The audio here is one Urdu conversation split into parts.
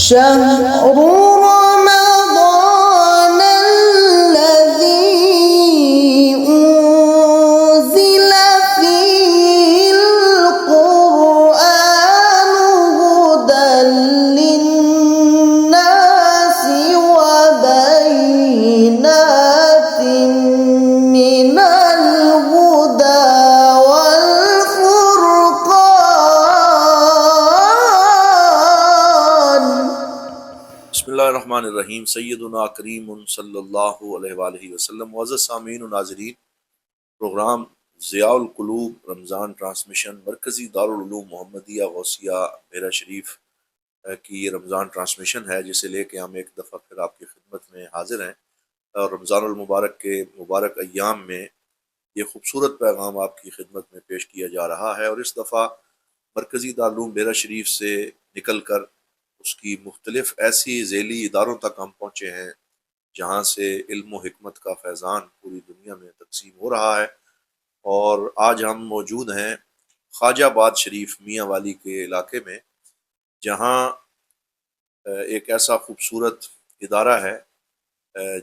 شهر رمضان الذي أنزل فيه القرآن هدى للناس وبينات من الهدى والفرقان. بسم اللہ الرحمن الرحیم. سیدنا کریم صلی اللہ علیہ وآلہ وسلم. معزز سامعین و ناظرین، پروگرام ضیاء القلوب رمضان ٹرانسمیشن مرکزی دارالعلوم محمدیہ غوثیہ میرا شریف کی یہ رمضان ٹرانسمیشن ہے، جسے لے کے ہم ایک دفعہ پھر آپ کی خدمت میں حاضر ہیں، اور رمضان المبارک کے مبارک ایام میں یہ خوبصورت پیغام آپ کی خدمت میں پیش کیا جا رہا ہے. اور اس دفعہ مرکزی دارالعلوم میرا شریف سے نکل کر اس کی مختلف ایسی ذیلی اداروں تک ہم پہنچے ہیں جہاں سے علم و حکمت کا فیضان پوری دنیا میں تقسیم ہو رہا ہے. اور آج ہم موجود ہیں خواجہ آباد شریف میاں والی کے علاقے میں، جہاں ایک ایسا خوبصورت ادارہ ہے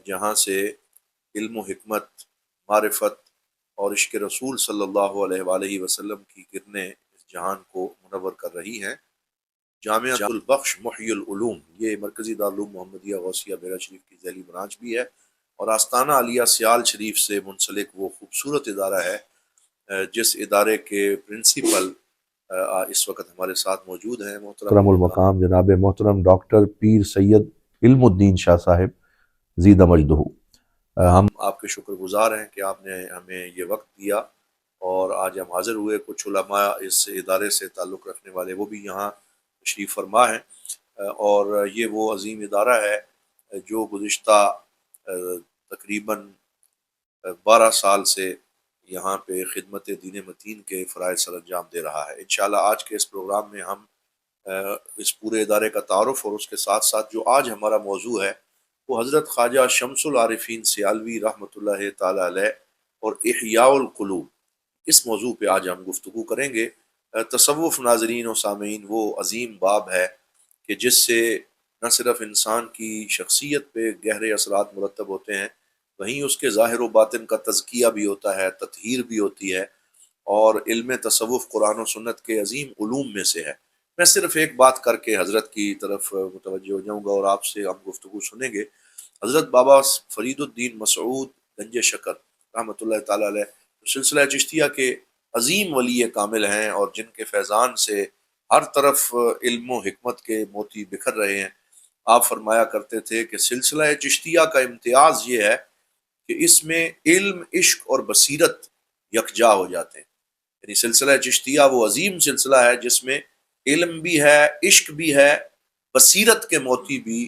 جہاں سے علم و حکمت، معرفت اور عشق رسول صلی اللہ علیہ وآلہ وسلم کی کرنیں اس جہان کو منور کر رہی ہیں. جامعہ البخش محی العلوم یہ مرکزی دارالعلوم محمدیہ غوثیہ میرا شریف کی ذیلی برانچ بھی ہے، اور آستانہ عالیہ سیال شریف سے منسلک وہ خوبصورت ادارہ ہے جس ادارے کے پرنسپل اس وقت ہمارے ساتھ موجود ہیں محترم المقام جناب محترم ڈاکٹر پیر سید علم الدین شاہ صاحب زیدہ مجدہ. ہم آپ کے شکر گزار ہیں کہ آپ نے ہمیں یہ وقت دیا، اور آج ہم حاضر ہوئے. کچھ علماء اس ادارے سے تعلق رکھنے والے وہ بھی یہاں تشریف فرما ہیں، اور یہ وہ عظیم ادارہ ہے جو گزشتہ تقریباً 12 سال سے یہاں پہ خدمت دین متین کے فرائض سر انجام دے رہا ہے. انشاءاللہ آج کے اس پروگرام میں ہم اس پورے ادارے کا تعارف اور اس کے ساتھ ساتھ جو آج ہمارا موضوع ہے وہ حضرت خواجہ شمس العارفین سیالوی رحمۃ اللہ تعالی علیہ اور احیاء القلوب، اس موضوع پہ آج ہم گفتگو کریں گے. تصوف ناظرین و سامعین وہ عظیم باب ہے کہ جس سے نہ صرف انسان کی شخصیت پہ گہرے اثرات مرتب ہوتے ہیں، وہیں اس کے ظاہر و باطن کا تزکیہ بھی ہوتا ہے، تطہیر بھی ہوتی ہے، اور علم تصوف قرآن و سنت کے عظیم علوم میں سے ہے. میں صرف ایک بات کر کے حضرت کی طرف متوجہ ہو جاؤں گا اور آپ سے ہم گفتگو سنیں گے. حضرت بابا فرید الدین مسعود گنج شکر رحمۃ اللہ تعالی علیہ سلسلہ چشتیہ کے عظیم ولی کامل ہیں، اور جن کے فیضان سے ہر طرف علم و حکمت کے موتی بکھر رہے ہیں. آپ فرمایا کرتے تھے کہ سلسلہ چشتیہ کا امتیاز یہ ہے کہ اس میں علم، عشق اور بصیرت یکجا ہو جاتے ہیں. یعنی سلسلہ چشتیہ وہ عظیم سلسلہ ہے جس میں علم بھی ہے، عشق بھی ہے، بصیرت کے موتی بھی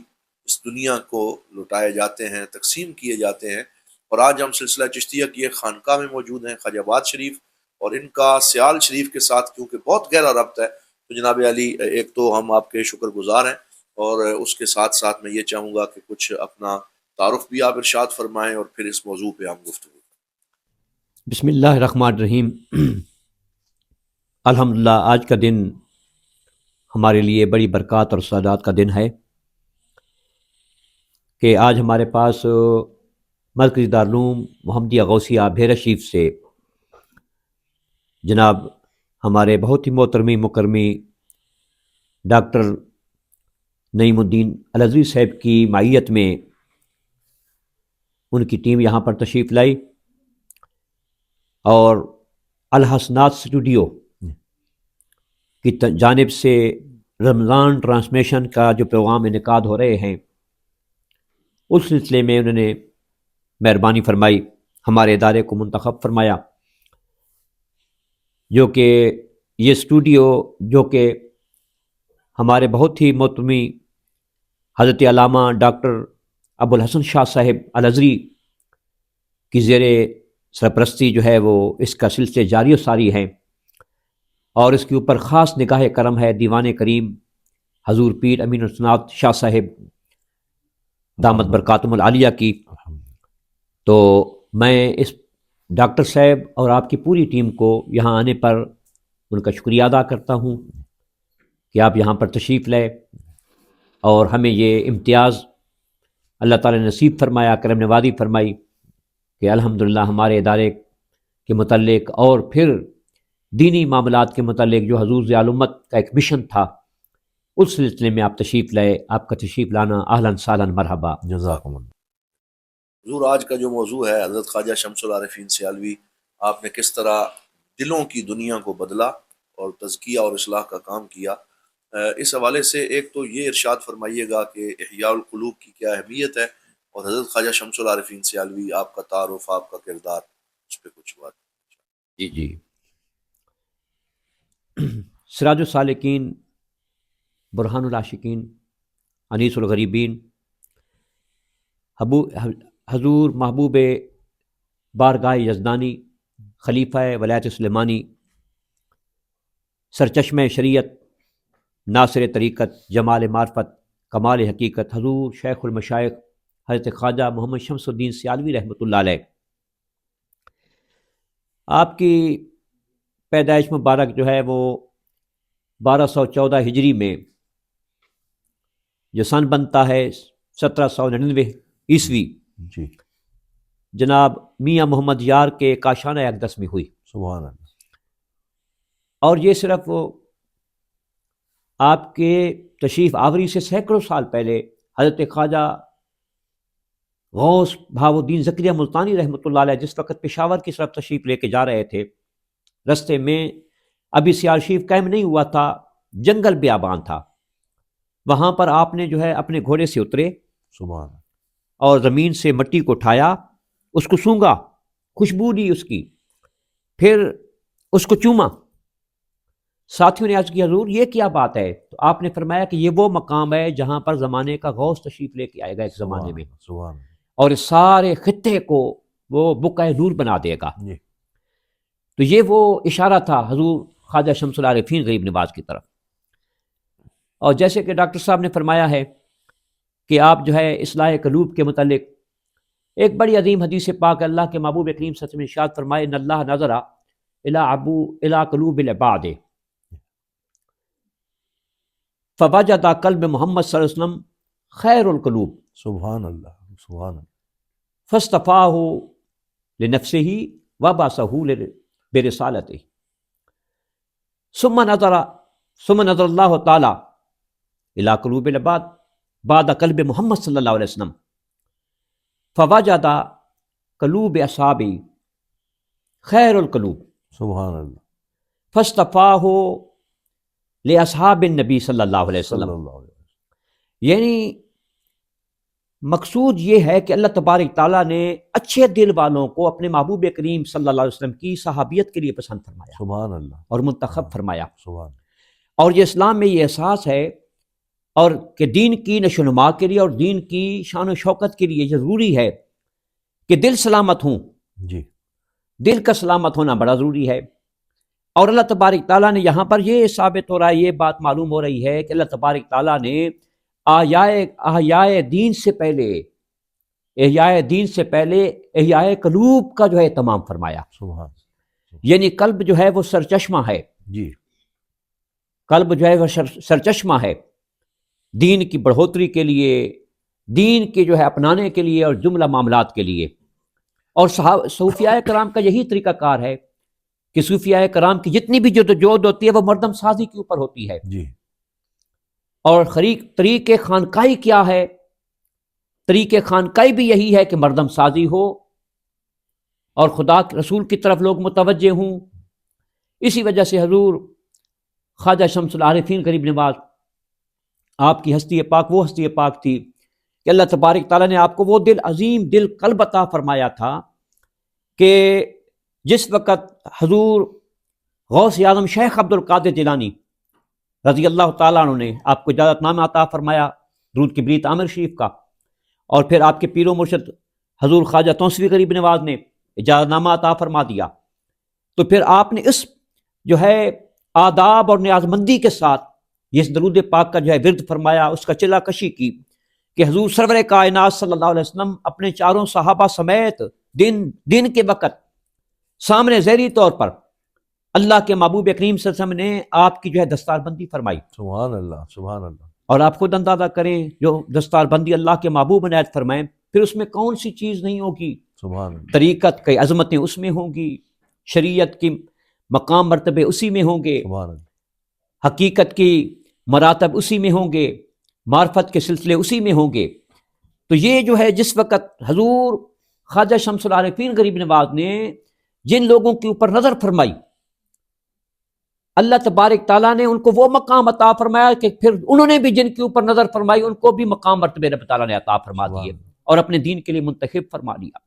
اس دنیا کو لٹائے جاتے ہیں، تقسیم کیے جاتے ہیں. اور آج ہم سلسلہ چشتیہ کی ایک خانقاہ میں موجود ہیں، خواجہ آباد شریف، اور ان کا سیال شریف کے ساتھ کیونکہ بہت گہرا ربط ہے تو جناب علی ایک تو ہم آپ کے شکر گزار ہیں، اور اس کے ساتھ ساتھ میں یہ چاہوں گا کہ کچھ اپنا تعارف بھی آپ ارشاد فرمائیں اور پھر اس موضوع پہ ہم گفتگو. بسم اللہ الرحمن الرحیم. الحمدللہ آج کا دن ہمارے لیے بڑی برکات اور سعادت کا دن ہے کہ آج ہمارے پاس مرکزی دارالعلوم محمدیہ غوثیہ بھیرا شریف سے جناب ہمارے بہت ہی محترمی مکرمی ڈاکٹر نعیم الدین الازری صاحب کی معیت میں ان کی ٹیم یہاں پر تشریف لائی، اور الحسنات اسٹوڈیو کی جانب سے رمضان ٹرانسمیشن کا جو پروگرام انعقاد ہو رہے ہیں اس سلسلے میں انہوں نے مہربانی فرمائی، ہمارے ادارے کو منتخب فرمایا، جو کہ یہ اسٹوڈیو جو کہ ہمارے بہت ہی محترمی حضرت علامہ ڈاکٹر ابو الحسن شاہ صاحب الازری کی زیر سرپرستی جو ہے وہ اس کا سلسلے جاری و ساری ہیں، اور اس کے اوپر خاص نگاہ کرم ہے دیوان کریم حضور پیر امین السنات شاہ صاحب دامت برکاتم العالیہ کی. تو میں اس ڈاکٹر صاحب اور آپ کی پوری ٹیم کو یہاں آنے پر ان کا شکریہ ادا کرتا ہوں کہ آپ یہاں پر تشریف لائے. اور ہمیں یہ امتیاز اللہ تعالیٰ نے نصیب فرمایا، کرم نوازی فرمائی کہ الحمدللہ ہمارے ادارے کے متعلق اور پھر دینی معاملات کے متعلق جو حضور ضیاء الامت کا ایک مشن تھا، اس سلسلے میں آپ تشریف لائے. آپ کا تشریف لانا اہلاً سہلاً مرحبا. جزاکم اللہ. حضور آج کا جو موضوع ہے حضرت خواجہ شمس العارفین سیالوی، آپ نے کس طرح دلوں کی دنیا کو بدلا اور تزکیہ اور اصلاح کا کام کیا، اس حوالے سے ایک تو یہ ارشاد فرمائیے گا کہ احیاء القلوب کی کیا اہمیت ہے، اور حضرت خواجہ شمس العارفین سیالوی آپ کا تعارف، آپ کا کردار، اس پہ کچھ بات. جی سراج السالکین، برہان العاشقین، انیس الغریبین، حضور محبوب بارگاہ یزدانی، خلیفہ ولایت سلیمانی، سرچشمہ شریعت، ناصر طریقت، جمال معرفت، کمال حقیقت، حضور شیخ المشائخ حضرت خواجہ محمد شمس الدین سیالوی رحمۃ اللہ علیہ. آپ کی پیدائش مبارک جو ہے وہ 1214 ہجری میں جو سن بنتا ہے 1799 عیسوی، جی، جناب میاں محمد یار کے کاشانہ اقدس میں ہوئی. سبحان اللہ. اور یہ صرف آپ کے تشریف آوری سے سینکڑوں سال پہلے حضرت خواجہ غوث بہاؤالدین زکریا ملتانی رحمۃ اللہ علیہ جس وقت پشاور کی طرف تشریف لے کے جا رہے تھے، رستے میں ابھی سیال شریف قائم نہیں ہوا تھا، جنگل بیابان تھا، وہاں پر آپ نے جو ہے اپنے گھوڑے سے اترے، سبحان، اور زمین سے مٹی کو اٹھایا، اس کو سونگا، خوشبو لی اس کی، پھر اس کو چوما. ساتھیوں نے عرض کیا حضور یہ کیا بات ہے؟ تو آپ نے فرمایا کہ یہ وہ مقام ہے جہاں پر زمانے کا غوث تشریف لے کے آئے گا ایک زمانے میں، سبحان، اور اس سارے خطے کو وہ بقعہ نور بنا دے گا. جی. تو یہ وہ اشارہ تھا حضور خواجہ شمس العارفین غریب نواز کی طرف. اور جیسے کہ ڈاکٹر صاحب نے فرمایا ہے کہ آپ جو ہے اصلاح قلوب کے متعلق ایک بڑی عظیم حدیث پاک اللہ کے محبوب کریم صلی اللہ علیہ وسلم نے ارشاد فرمائے ان اللہ نظر الی قلوب العباد فوجد قلب محمد صلی اللہ علیہ وسلم خیر القلوب، سبحان اللہ، سبحان اللہ. فاصطفاہ لنفسہ وبعثہ برسالتہ ثم نظر اللہ تعالی الی قلوب العباد بعد قلب محمد صلی اللہ علیہ وسلم فوجد قلوب اصحابہ خیر القلوب، سبحان اللہ. فاصطفاہ لاصحاب النبی صلی اللہ علیہ صلی وسلم. اللہ علیہ وسلم. یعنی مقصود یہ ہے کہ اللہ تبارک تعالیٰ نے اچھے دل والوں کو اپنے محبوب کریم صلی اللہ علیہ وسلم کی صحابیت کے لیے پسند فرمایا، سبحان اللہ، اور منتخب فرمایا. سبحان. اور یہ اسلام میں یہ احساس ہے اور کہ دین کی نشو و نما کے لیے اور دین کی شان و شوکت کے لیے ضروری ہے کہ دل سلامت ہوں. جی، دل کا سلامت ہونا بڑا ضروری ہے. اور اللہ تبارک تعالیٰ نے یہاں پر یہ ثابت ہو رہا ہے، یہ بات معلوم ہو رہی ہے کہ اللہ تبارک تعالیٰ نے احیاء دین سے پہلے احیاء قلوب کا جو ہے تمام فرمایا. سبحان. یعنی قلب جو ہے وہ سرچشمہ ہے، جی، قلب جو ہے وہ سرچشمہ ہے دین کی بڑھوتری کے لیے، دین کے جو ہے اپنانے کے لیے اور جملہ معاملات کے لیے. اور صوفیاء کرام کا یہی طریقہ کار ہے کہ صوفیاء کرام کی جتنی بھی جدوجہد ہوتی ہے وہ مردم سازی کے اوپر ہوتی ہے. جی. اور طریق خانقاہی کیا ہے؟ طریق خانقاہی بھی یہی ہے کہ مردم سازی ہو اور خدا رسول کی طرف لوگ متوجہ ہوں. اسی وجہ سے حضور خواجہ شمس العارفین غریب نواز، آپ کی ہستی پاک وہ ہستی پاک تھی کہ اللہ تبارک تعالیٰ نے آپ کو وہ دل عظیم دل قلب عطا فرمایا تھا کہ جس وقت حضور غوث اعظم شیخ عبد القادر جیلانی رضی اللہ تعالیٰ عنہ نے آپ کو اجازت نامہ عطا فرمایا درود کبریت عامر شریف کا، اور پھر آپ کے پیر و مرشد حضور خواجہ توسوی غریب نواز نے اجازت نامہ عطا فرما دیا، تو پھر آپ نے اس جو ہے آداب اور نیازمندی کے ساتھ یہ درود پاک کا جو ہے ورد فرمایا، اس کا چلہ کشی کی کہ حضور سرور کائنات صلی اللہ علیہ وسلم اپنے چاروں صحابہ سمیت دن کے وقت سامنے ظاہری طور پر اللہ کے محبوب کریم صلی اللہ علیہ وسلم نے آپ کی جو ہے دستار بندی فرمائی. سبحان اللہ، سبحان اللہ. اور آپ خود اندازہ کریں جو دستار بندی اللہ کے محبوب عنایت فرمائیں، پھر اس میں کون سی چیز نہیں ہوگی؟ سبحان اللہ، طریقت کی عظمتیں اس میں ہوں گی، شریعت کی مقام مرتبے اسی میں ہوں گے، سبحان اللہ، حقیقت کی مراتب اسی میں ہوں گے، معرفت کے سلسلے اسی میں ہوں گے۔ تو یہ جو ہے جس وقت حضور خواجہ شمس العارفین غریب نواز نے جن لوگوں کے اوپر نظر فرمائی، اللہ تبارک تعالیٰ نے ان کو وہ مقام عطا فرمایا کہ پھر انہوں نے بھی جن کے اوپر نظر فرمائی ان کو بھی مقام مرتبے رب تعالیٰ نے عطا فرما دیے اور اپنے دین کے لیے منتخب فرما لیا۔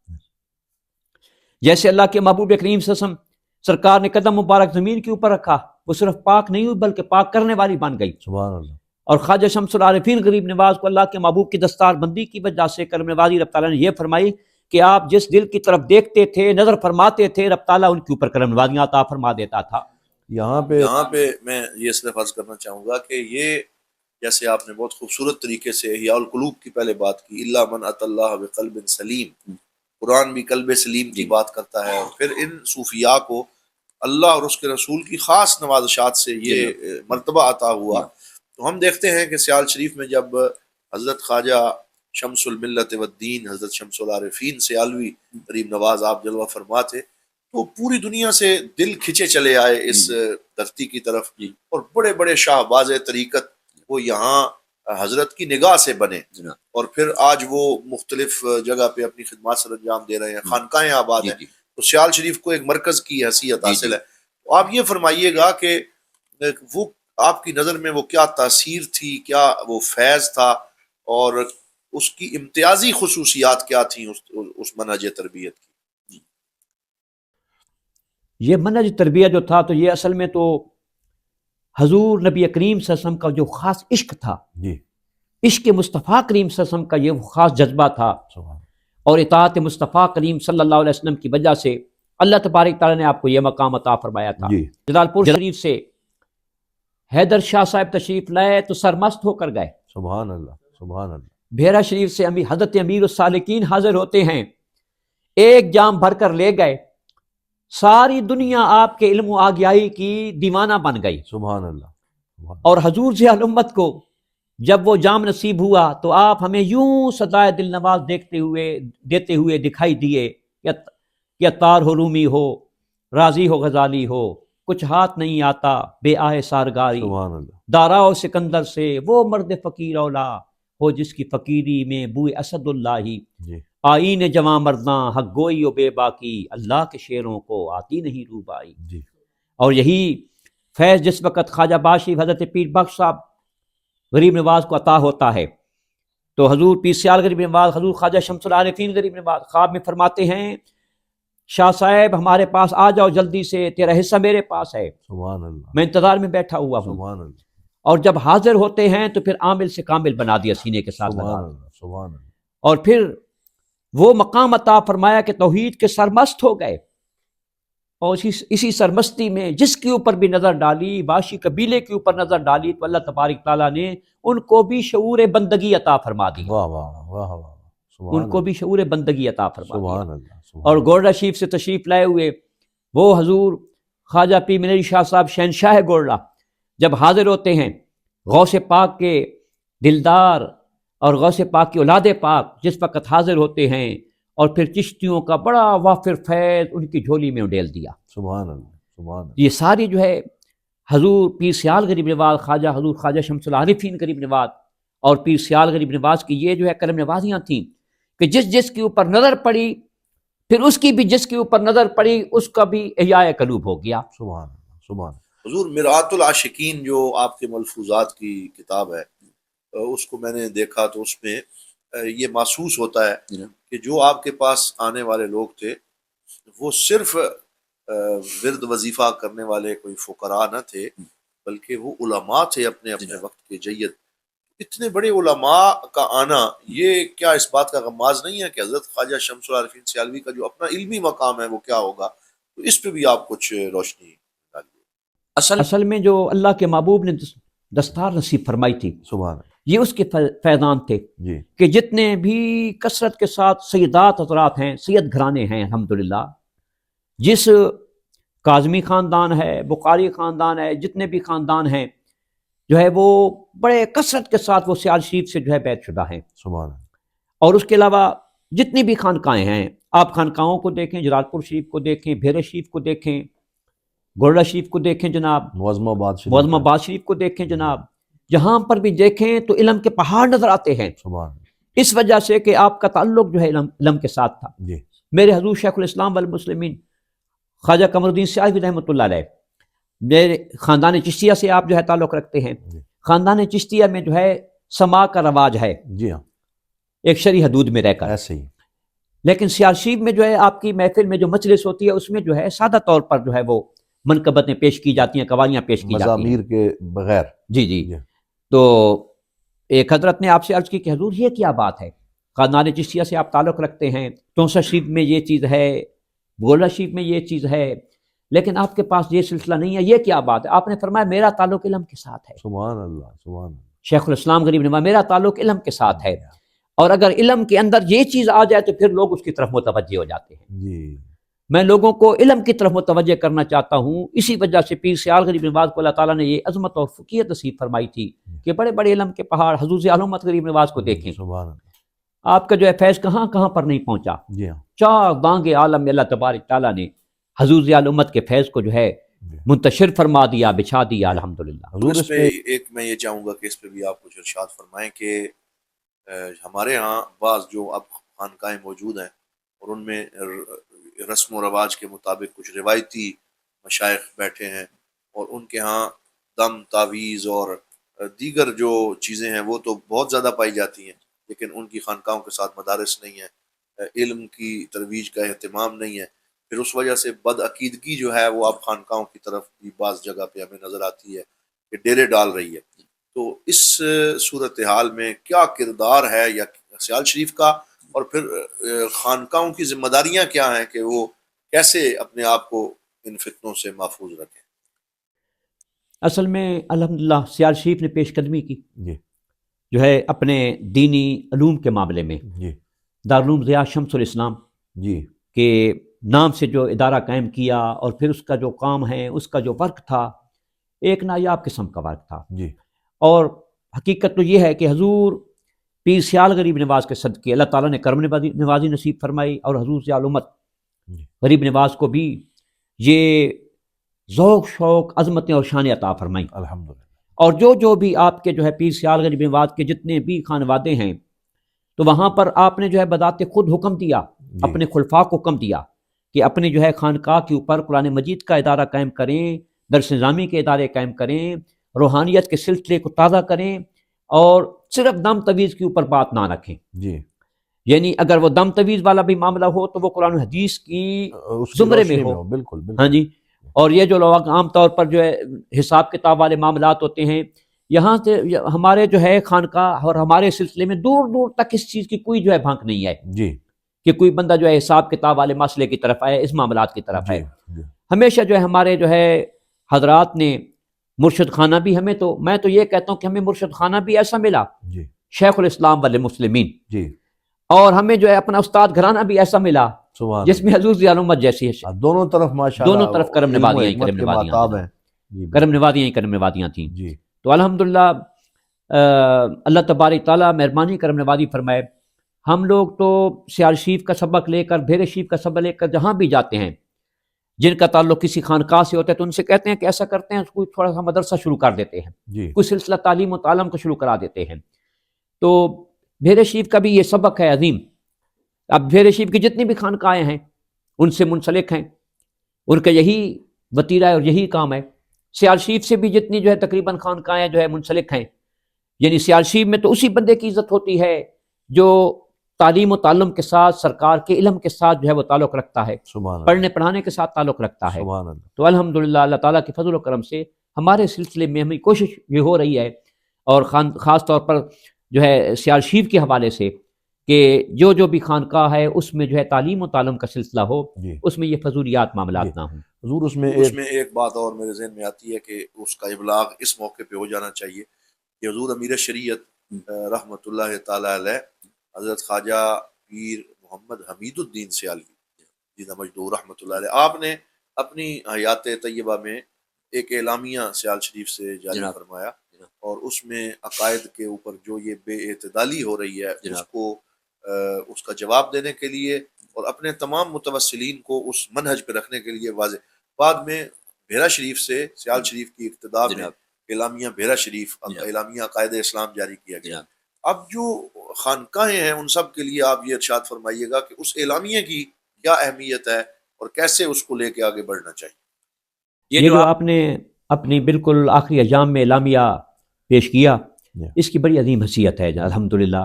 جیسے اللہ کے محبوب کریم صلی اللہ علیہ وسلم سرکار نے قدم مبارک زمین کے اوپر رکھا، وہ صرف پاک نہیں ہوئی بلکہ پاک کرنے والی بن گئی۔ سبحان اللہ، اور خواجہ شمس العارفین غریب نواز کو اللہ کے محبوب کی دستار بندی کی وجہ سے کرم نوازی رب تعالیٰ نے یہ فرمائی کہ آپ جس دل کی طرف دیکھتے تھے، نظر فرماتے تھے، رب تعالیٰ ان کے اوپر کرم نوازیاں عطا فرما دیتا تھا۔ یہاں پہ میں یہ صرف عرض کرنا چاہوں گا کہ یہ جیسے آپ نے بہت خوبصورت طریقے سے احیاء القلوب کی پہلے بات کی، الا من اتى اللہ بقلب سلیم، قرآن بھی قلب سلیم کی بات کرتا ہے، اور پھر ان صوفیاء کو اللہ اور اس کے رسول کی خاص نوازشات سے یہ مرتبہ عطا ہوا۔ تو ہم دیکھتے ہیں کہ سیال شریف میں جب حضرت خواجہ شمس الملت والدین حضرت شمس العارفین سیالوی غریب نواز آپ جلوہ فرما تھے، تو پوری دنیا سے دل کھچے چلے آئے اس دھرتی کی طرف، اور بڑے بڑے شاہباز طریقت وہ یہاں حضرت کی نگاہ سے بنے، اور پھر آج وہ مختلف جگہ پہ اپنی خدمات سر انجام دے رہے ہیں، خانقاہیں آباد ہیں، تو سیال شریف کو ایک مرکز کی حیثیت حاصل ہے۔ تو آپ یہ فرمائیے گا کہ وہ آپ کی نظر میں وہ کیا تاثیر تھی، کیا وہ فیض تھا، اور اس کی امتیازی خصوصیات کیا تھیں اس منہج تربیت کی؟ یہ منہج تربیت جو تھا تو یہ اصل میں تو حضور نبی کریم صلی اللہ علیہ وسلم کا جو خاص عشق تھا، عشق مصطفیٰ کریم صلی اللہ علیہ وسلم کا یہ خاص جذبہ تھا، اور اطاعت مصطفیٰ کریم صلی اللہ علیہ وسلم کی وجہ سے اللہ تبارک تعالیٰ نے آپ کو یہ مقام عطا فرمایا تھا۔ جلال پور شریف سے حیدر شاہ صاحب تشریف لائے تو سرمست ہو کر گئے، سبحان اللہ، سبحان اللہ۔ بھیرا شریف سے حضرت امیر السالکین حاضر ہوتے ہیں، ایک جام بھر کر لے گئے، ساری دنیا آپ کے علم و آگیائی کی دیوانہ بن گئی، سبحان اللہ۔ اور حضور ضیاء الامت کو جب وہ جام نصیب ہوا تو آپ ہمیں یوں سدائے دل نواز دیتے ہوئے دکھائی دیے کہ عطار ہو، رومی ہو، رازی ہو، غزالی ہو، کچھ ہاتھ نہیں آتا بے آہ سارگاری، دارا و سکندر سے وہ مرد فقیر اولا ہو جس کی فقیری میں بوئے اسد اللہ، آئین جواں مرداں حق گوئی و بے باکی، اللہ کے شیروں کو آتی نہیں روبائی۔ اور یہی فیض جس وقت خواجہ باشی حضرت پیر بخش صاحب غریب نواز کو عطا ہوتا ہے تو حضور پیر سیال غریب نواز، حضور خواجہ شمس العارفین غریب نواز خواب میں فرماتے ہیں شاہ صاحب ہمارے پاس آ جاؤ جلدی سے، تیرا حصہ میرے پاس ہے، سبحان اللہ، میں انتظار میں بیٹھا ہوا ہوں۔ سبحان اللہ۔ اور جب حاضر ہوتے ہیں تو پھر عامل سے کامل بنا دیا سینے کے ساتھ لگا، سبحان اللہ۔ اور پھر وہ مقام عطا فرمایا کہ توحید کے سرمست ہو گئے، اور اسی سرمستی میں جس کے اوپر بھی نظر ڈالی، باشی قبیلے کے اوپر نظر ڈالی تو اللہ تبارک تعالیٰ نے ان کو بھی شعور بندگی عطا فرما دی، واہ واہ واہ واہ، ان کو بھی شعور بندگی عطا فرما دی۔ سبحان اللہ۔ اور گولڈا شریف سے تشریف لائے ہوئے وہ حضور خواجہ پیر منیری شاہ صاحب شہنشاہ گولڈا جب حاضر ہوتے ہیں، غوث پاک کے دلدار اور غوث پاک کی اولاد پاک جس وقت حاضر ہوتے ہیں، اور پھر چشتیوں کا بڑا وافر فیض ان کی جھولی میں ڈیل دیا۔ سبحان اللہ، سبحان اللہ۔ یہ ساری جو ہے حضور پیر سیال غریب نواز، حضور خواجہ شمس العارفین غریب نواز اور پیر سیال غریب نواز کی یہ جو ہے کرم نوازیاں تھیں کہ جس کے اوپر نظر پڑی پھر اس کی بھی جس کے اوپر نظر پڑی اس کا بھی احیاء قلوب ہو گیا۔ سبحان اللہ، سبحان اللہ۔ حضور مرآت العاشقین جو آپ کے ملفوظات کی کتاب ہے، اس کو میں نے دیکھا تو اس میں یہ محسوس ہوتا ہے کہ جو آپ کے پاس آنے والے لوگ تھے وہ صرف ورد وظیفہ کرنے والے کوئی فقراء نہ تھے، بلکہ وہ علماء تھے اپنے وقت کے جید۔ اتنے بڑے علماء کا آنا یہ کیا اس بات کا غماز نہیں ہے کہ حضرت خواجہ شمس العارفین سیالوی کا جو اپنا علمی مقام ہے وہ کیا ہوگا؟ تو اس پہ بھی آپ کچھ روشنی ڈالیے۔ اصل میں جو اللہ کے محبوب نے دستار نصیب فرمائی تھی، سبحان یہ اس کے فیضان تھے جی، کہ جتنے بھی کثرت کے ساتھ سیدات حضرات ہیں، سید گھرانے ہیں الحمدللہ، جس کاظمی خاندان ہے، بخاری خاندان ہے، جتنے بھی خاندان ہیں، جو ہے وہ بڑے کثرت کے ساتھ وہ سیال شریف سے جو ہے بیعت شدہ ہیں. سبحان اللہ. اور اس کے علاوہ جتنی بھی خانقاہیں ہیں، آپ خانقاہوں کو دیکھیں، جلال پور شریف کو دیکھیں، بھیرے شریف کو دیکھیں، گولڈا شریف کو دیکھیں جناب، معظم آباد شریف معظم آباد شریف کو دیکھیں جناب، جہاں پر بھی دیکھیں تو علم کے پہاڑ نظر آتے ہیں. سبحان اللہ. اس وجہ سے کہ آپ کا تعلق جو ہے علم کے ساتھ تھا. جی میرے حضور شیخ الاسلام والمسلمین خواجہ قمر الدین سیالوی رحمۃ اللہ علیہ، میرے خاندان چشتیہ سے آپ جو ہے تعلق رکھتے ہیں. جی. خاندان چشتیہ میں جو ہے سما کا رواج ہے، جی ہاں ایک شرعی حدود میں رہ کر. ایسے ہی. لیکن سیال شریف میں جو ہے آپ کی محفل میں جو مجلس ہوتی ہے اس میں جو ہے سادہ طور پر جو ہے وہ منقبتیں پیش کی جاتی ہیں، قوالیاں پیش کی جاتی ہیں مزامیر کے بغیر. جی. جی. تو ایک حضرت نے آپ سے عرض کی کہ حضور یہ کیا بات ہے، خاندان چشتیہ سے آپ تعلق رکھتے ہیں، تونسا شریف میں یہ چیز ہے، گولڈا شریف میں یہ چیز ہے، لیکن آپ کے پاس یہ سلسلہ نہیں ہے، یہ کیا بات ہے؟ آپ نے فرمایا میرا تعلق علم کے ساتھ ہے. سبحان اللہ. سبحان اللہ. شیخ الاسلام غریب نواز، میرا تعلق علم کے ساتھ ہے، اور اگر علم کے اندر یہ چیز آ جائے تو پھر لوگ اس کی طرف متوجہ ہو جاتے ہیں. جی. میں لوگوں کو علم کی طرف متوجہ کرنا چاہتا ہوں. اسی وجہ سے پیر سیال غریب نواز کو اللہ تعالیٰ نے یہ عظمت اور فقیت نصیب فرمائی تھی کہ بڑے بڑے علم کے پہاڑ حضور علامت غریب نواز کو دیکھیں. سبحان اللہ. آپ کا جو ہے فیض کہاں کہاں پر نہیں پہنچا. جی ہاں. چار بانگ عالم میں اللہ تبارک تعالیٰ نے حضور علامت کے فیض کو جو ہے منتشر فرما دیا، بچھا دیا. الحمدللہ. حضور اس پہ ایک میں یہ چاہوں گا کہ اس پہ بھی آپ کچھ ارشاد فرمائیں کہ ہمارے ہاں بعض جو اب خانقاہیں موجود ہیں اور ان میں رسم و رواج کے مطابق کچھ روایتی مشائخ بیٹھے ہیں، اور ان کے ہاں دم، تعویذ اور دیگر جو چیزیں ہیں وہ تو بہت زیادہ پائی جاتی ہیں، لیکن ان کی خانقاہوں کے ساتھ مدارس نہیں ہیں، علم کی ترویج کا اہتمام نہیں ہے. پھر اس وجہ سے بدعقیدگی جو ہے وہ اب خانقاہوں کی طرف بھی بعض جگہ پہ ہمیں نظر آتی ہے کہ ڈیرے ڈال رہی ہے. تو اس صورتحال میں کیا کردار ہے یا سیال شریف کا، اور پھر خانقاہوں کی ذمہ داریاں کیا ہیں کہ وہ کیسے اپنے آپ کو ان فتنوں سے محفوظ رکھیں؟ اصل میں الحمدللہ سیال شریف نے پیش قدمی کی جی. جو ہے اپنے دینی علوم کے معاملے میں. جی. دارالعلوم ضیاء شمس الاسلام جی. کے نام سے جو ادارہ قائم کیا، اور پھر اس کا جو کام ہے، اس کا جو ورک تھا، ایک نایاب قسم کا ورک تھا. جی. اور حقیقت تو یہ ہے کہ حضور پیر سیال غریب نواز کے صدقے اللہ تعالیٰ نے کرم نوازی نصیب فرمائی، اور حضور سیال علامت غریب نواز کو بھی یہ ذوق، شوق، عظمتیں اور شان عطا فرمائیں. الحمدللہ. اور جو بھی آپ کے جو ہے پیر سیال غریب نواز کے جتنے بھی خانوادے ہیں، تو وہاں پر آپ نے جو ہے بذات خود حکم دیا، اپنے خلفاء کو حکم دیا کہ اپنے جو ہے خانقاہ کے اوپر قرآن مجید کا ادارہ قائم کریں، درس نظامی کے ادارے قائم کریں، روحانیت کے سلسلے کو تازہ کریں، اور صرف دم تویز کے اوپر بات نہ رکھیں. جی. یعنی اگر وہ دم تویز والا بھی معاملہ ہو تو وہ قرآن و حدیث کی زمرے میں ہو. بالکل بالکل. ہاں جی. اور یہ جو لوگ عام طور پر جو ہے حساب کتاب والے معاملات ہوتے ہیں، یہاں سے ہمارے جو ہے خانقاہ اور ہمارے سلسلے میں دور دور تک اس چیز کی کوئی جو ہے بھنک نہیں ہے جی کہ کوئی بندہ جو ہے حساب کتاب والے مسئلے کی طرف آئے، اس معاملات کی طرف آئے. جی. ہمیشہ جو ہے ہمارے جو ہے حضرات نے مرشد خانہ بھی، ہمیں تو میں تو یہ کہتا ہوں کہ ہمیں مرشد خانہ بھی ایسا ملا، جی. شیخ الاسلام والمسلمین، جی. اور ہمیں جو ہے اپنا استاد گھرانہ بھی ایسا ملا جس میں حضور ضیاء الامت جیسی ہے. دونوں طرف ماشاءاللہ دونوں طرف کرم نوازیاں ہی کرم نوازیاں تھیں. جی. تو الحمدللہ اللہ تبارک تعالیٰ مہربانی کرم نوازی فرمائے. ہم لوگ تو سیال شریف کا سبق لے کر، بھیرے شریف کا سبق لے کر جہاں بھی جاتے ہیں، جن کا تعلق کسی خانقاہ سے ہوتا ہے تو ان سے کہتے ہیں کہ ایسا کرتے ہیں، کوئی تھوڑا سا مدرسہ شروع کر دیتے ہیں، جی. کوئی سلسلہ تعلیم و تعلم کو شروع کرا دیتے ہیں. تو بھیرے شریف کا بھی یہ سبق ہے عظیم. اب بھیرے شریف کی جتنی بھی خانقاہیں ہیں ان سے منسلک ہیں، ان کا یہی وتیرہ ہے اور یہی کام ہے. سیال شریف سے بھی جتنی جو ہے تقریباً خانقاہیں جو ہے منسلک ہیں، یعنی سیال شریف میں تو اسی بندے کی عزت ہوتی ہے جو تعلیم و تعلم کے ساتھ، سرکار کے علم کے ساتھ جو ہے وہ تعلق رکھتا ہے، پڑھنے پڑھانے کے ساتھ تعلق رکھتا ہے. تو الحمدللہ اللہ تعالیٰ کے فضل و کرم سے ہمارے سلسلے میں ہمیں کوشش یہ ہو رہی ہے، اور خاص طور پر جو ہے سیال شریف کے حوالے سے کہ جو بھی خانقاہ ہے اس میں جو ہے تعلیم و تعلم کا سلسلہ ہو، اس میں یہ فضولیات معاملات نہ ہوں. حضور اس میں ایک بات اور میرے ذہن میں آتی ہے کہ اس کا ابلاغ اس موقع پہ ہو جانا چاہیے کہ حضور امیر شریعت رحمۃ اللہ تعالی علیہ حضرت خواجہ پیر محمد حمید الدین سیالوی جی مجدور رحمۃ اللہ علیہ، آپ نے اپنی حیات طیبہ میں ایک اعلامیہ سیال شریف سے جاری فرمایا اور اس میں عقائد کے اوپر جو یہ بے اعتدالی ہو رہی ہے اس کو اس کا جواب دینے کے لیے اور اپنے تمام متوسلین کو اس منہج پہ رکھنے کے لیے واضح بعد میں بھیرا شریف سے سیال شریف کی اقتدا میں اعلامیہ بھیرا شریف اعلامیہ عقائد اسلام جاری کیا گیا. اب جو خانقاہیں ہیں ان سب کے لیے آپ یہ ارشاد فرمائیے گا کہ اس اعلامیہ کی کیا اہمیت ہے اور کیسے اس کو لے کے آگے بڑھنا چاہیے. یہ جو آپ نے اپنی بالکل آخری ایام میں اعلامیہ پیش کیا اس کی بڑی عظیم حیثیت ہے الحمدللہ.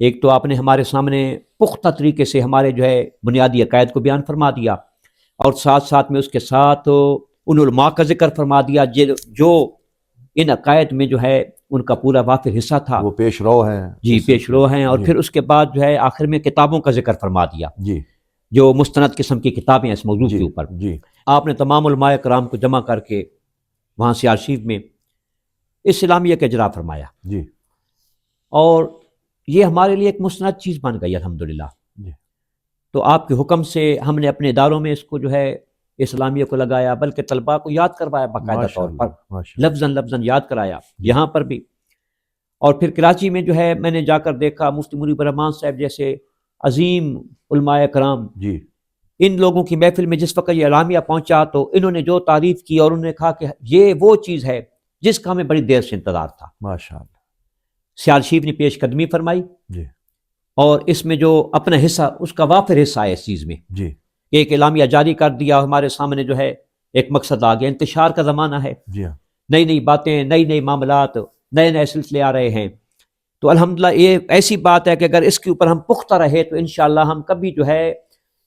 ایک تو آپ نے ہمارے سامنے پختہ طریقے سے ہمارے جو ہے بنیادی عقائد کو بیان فرما دیا اور ساتھ ساتھ میں اس کے ساتھ ان علماء کا ذکر فرما دیا جو ان عقائد میں جو ہے ان کا پورا وافر حصہ تھا، وہ پیش رو ہیں. جی پیش رو ہیں. اور پھر اس کے بعد جو ہے آخر میں کتابوں کا ذکر فرما دیا جو مستند قسم کی کتابیں اس موضوع کے اوپر. آپ نے تمام علماء کرام کو جمع کر کے وہاں سے آرشیو میں اس اعلامیہ کا اجرا فرمایا اور یہ ہمارے لیے ایک مستند چیز بن گئی الحمدللہ. تو آپ کے حکم سے ہم نے اپنے اداروں میں اس کو جو ہے اسلامیہ کو لگایا، بلکہ طلباء کو یاد کروایا باقاعدہ طور پر، لفظاً یاد کرایا یہاں پر بھی. اور پھر کراچی میں جو ہے میں نے جا کر دیکھا مفتی منیب الرحمان صاحب جیسے عظیم علماء کرام، ان لوگوں کی محفل میں جس وقت یہ اعلامیہ پہنچا تو انہوں نے جو تعریف کی اور انہوں نے کہا کہ یہ وہ چیز ہے جس کا ہمیں بڑی دیر سے انتظار تھا. ماشاءاللہ. سیال شریف نے پیش قدمی فرمائی اور اس میں جو اپنا حصہ اس کا وافر حصہ ہے اس چیز میں کہ ایک اعلامیہ جاری کر دیا. ہمارے سامنے جو ہے ایک مقصد آ گیا، انتشار کا زمانہ ہے، نئی نئی باتیں، نئی معاملات، نئے سلسلے آ رہے ہیں. تو الحمدللہ یہ ایسی بات ہے کہ اگر اس کے اوپر ہم پختہ رہے تو انشاءاللہ ہم کبھی جو ہے